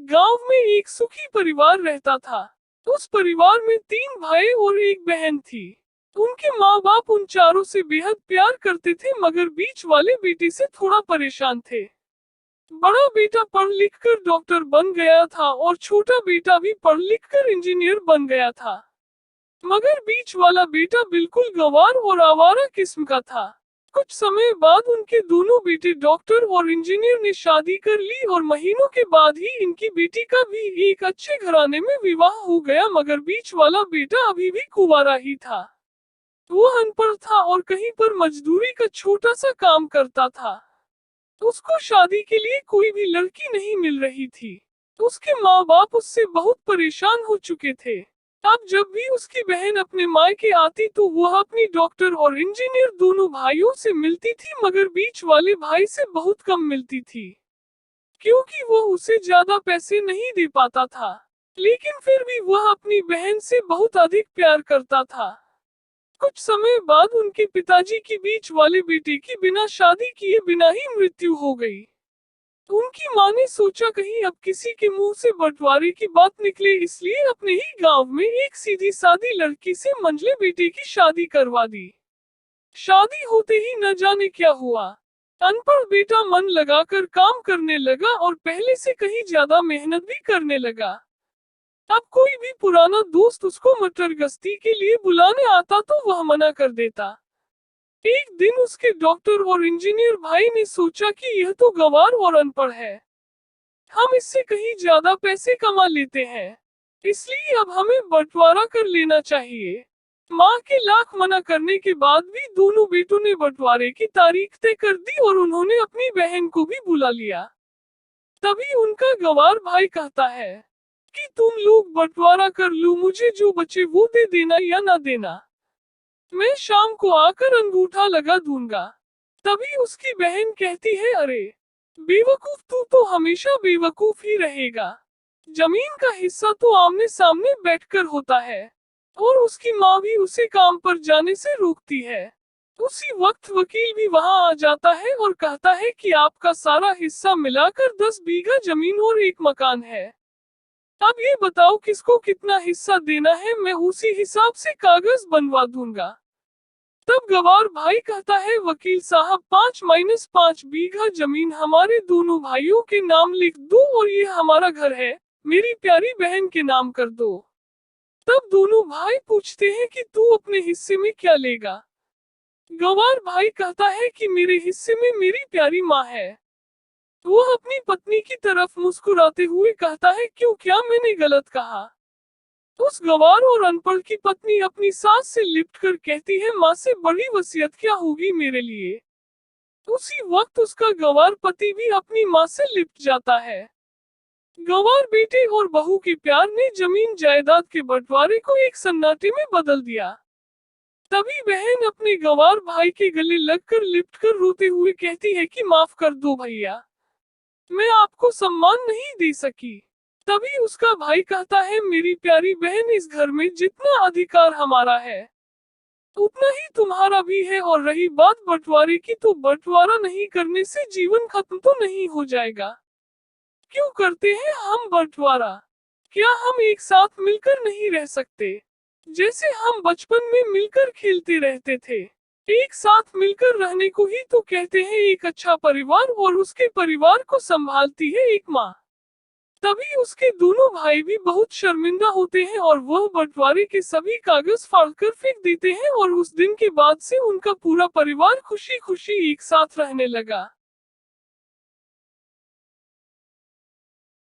गांव में एक सुखी परिवार रहता था। उस परिवार में 3 भाई और एक बहन थी। उनके माँ बाप उन चारों से बेहद प्यार करते थे, मगर बीच वाले बेटे से थोड़ा परेशान थे। बड़ा बेटा पढ़ लिख कर डॉक्टर बन गया था और छोटा बेटा भी पढ़ लिख कर इंजीनियर बन गया था। मगर बीच वाला बेटा बिल्कुल गंवार और आवारा किस्म का था। कुछ समय बाद उनके दोनों बेटे डॉक्टर और इंजीनियर ने शादी कर ली और महीनों के बाद ही इनकी बेटी का भी एक अच्छे घराने में विवाह हो गया, मगर बीच वाला बेटा अभी भी कुंवारा ही था। वो अनपढ़ था और कहीं पर मजदूरी का छोटा सा काम करता था। उसको शादी के लिए कोई भी लड़की नहीं मिल रही थी। उसके माँ बाप उससे बहुत परेशान हो चुके थे। अब जब भी उसकी बहन अपने मायके आती तो वह अपनी डॉक्टर और इंजीनियर दोनों भाइयों से मिलती थी, मगर बीच वाले भाई से बहुत कम मिलती थी, क्योंकि वह उसे ज्यादा पैसे नहीं दे पाता था। लेकिन फिर भी वह अपनी बहन से बहुत अधिक प्यार करता था। कुछ समय बाद उनके पिताजी की बीच वाले बेटे की बिना शादी किए बिना ही मृत्यु हो गई। उनकी माँ ने सोचा कहीं अब किसी के मुंह से बंटवारे की बात निकले, इसलिए अपने ही गांव में एक सीधी सादी लड़की से मंझले बेटे की शादी करवा दी। शादी होते ही न जाने क्या हुआ। अनपढ़ बेटा मन लगाकर काम करने लगा और पहले से कहीं ज्यादा मेहनत भी करने लगा। अब कोई भी पुराना दोस्त उसको मटर गश्ती के लिए बुलाने आता तो वह मना कर देता। एक दिन उसके डॉक्टर और इंजीनियर भाई ने सोचा कि यह तो गंवार और अनपढ़ है, हम इससे कहीं ज्यादा पैसे कमा लेते हैं, इसलिए अब हमें बंटवारा कर लेना चाहिए। माँ के लाख मना करने के बाद भी दोनों बेटों ने बंटवारे की तारीख तय कर दी और उन्होंने अपनी बहन को भी बुला लिया। तभी उनका गंवार भाई कहता है कि तुम लोग बंटवारा कर लो, मुझे जो बचे वो दे देना या ना देना, मैं शाम को आकर अंगूठा लगा दूंगा। तभी उसकी बहन कहती है, अरे बेवकूफ, तू तो हमेशा बेवकूफ ही रहेगा। जमीन का हिस्सा तो आमने सामने बैठकर होता है। और उसकी माँ भी उसे काम पर जाने से रोकती है। उसी वक्त वकील भी वहाँ आ जाता है और कहता है कि आपका सारा हिस्सा मिलाकर 10 बीघा जमीन और एक मकान है। अब ये बताओ किसको कितना हिस्सा देना है, मैं उसी हिसाब से कागज बनवा दूंगा। तब गंवार भाई कहता है, वकील साहब 5-5 बीघा जमीन हमारे दोनों भाइयों के नाम लिख दो और ये हमारा घर है, मेरी प्यारी बहन के नाम कर दो। तब दोनों भाई पूछते हैं कि तू अपने हिस्से में क्या लेगा। गंवार भाई कहता है कि मेरे हिस्से में मेरी प्यारी माँ है। वह अपनी पत्नी की तरफ मुस्कुराते हुए कहता है, क्यों, क्या मैंने गलत कहा। उस गंवार और अनपढ़ की पत्नी अपनी सास से लिपट कर कहती है, माँ से बड़ी वसीयत क्या होगी मेरे लिए। उसी वक्त उसका गंवार पति भी अपनी माँ से लिपट जाता है। गंवार बेटे और बहू के प्यार ने जमीन जायदाद के बंटवारे को एक सन्नाटे में बदल दिया। तभी बहन अपने गंवार भाई के गले लगकर लिपटकर रोते हुए कहती है कि माफ कर दो भैया, मैं आपको सम्मान नहीं दे सकी। तभी उसका भाई कहता है, मेरी प्यारी बहन, इस घर में जितना अधिकार हमारा है उतना ही तुम्हारा भी है, और रही बात बंटवारे की, तो बंटवारा नहीं करने से जीवन खत्म तो नहीं हो जाएगा। क्यों करते हैं हम बंटवारा? क्या हम एक साथ मिलकर नहीं रह सकते, जैसे हम बचपन में मिलकर खेलते रहते थे। एक साथ मिलकर रहने को ही तो कहते हैं एक अच्छा परिवार, और उसके परिवार को संभालती है एक माँ। तभी उसके दोनों भाई भी बहुत शर्मिंदा होते हैं और वह बंटवारे के सभी कागज फाड़कर फेंक देते हैं, और उस दिन के बाद से उनका पूरा परिवार खुशी खुशी एक साथ रहने लगा।